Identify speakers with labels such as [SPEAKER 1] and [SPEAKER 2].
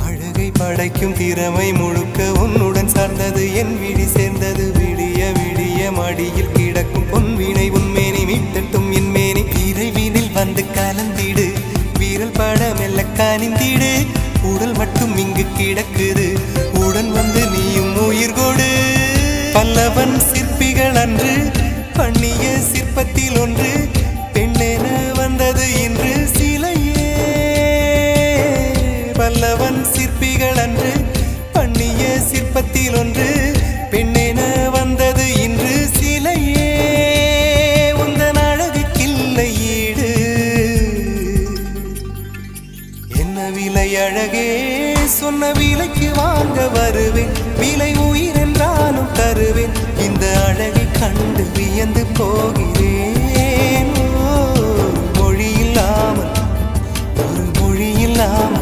[SPEAKER 1] அழகை படைக்கும் திறமை முழுக்க உன்னுடன் சார்ந்தது என் விழி சேர்ந்தது விடிய விடிய மடியில் கிடக்கும் பொன்வினை உன்மேனி மீட்டட்டும் என் மேனி இறைவினில் வந்து கலந்திடு வீரல் பட மெல்ல காணிந்திடு உடல் மட்டும் இங்கு கிடக்குது உடன் வந்து நீயும் உயிர் கொடு பல்லவன் சிற்பிகள் அன்று பண்ணிய சிற்பத்தில் ஒன்று பெண்ணென வந்தது இன்று சிலையே பல்லவன் சிற்பிகள் அன்று பண்ணிய சிற்பத்தில் ஒன்று பெண்ணென வந்தது இன்று சிலையே உந்தன் அழகுக்கில்லை ஈடு என்ன விலை அழகே சொன்ன விலைக்கு வாங்க வருவேன் விலை உயிர் என்றாலும் தருவேன் இந்த அழகை கண்டு வியந்து போகிறேன் ஒரு மொழி இல்லாமல்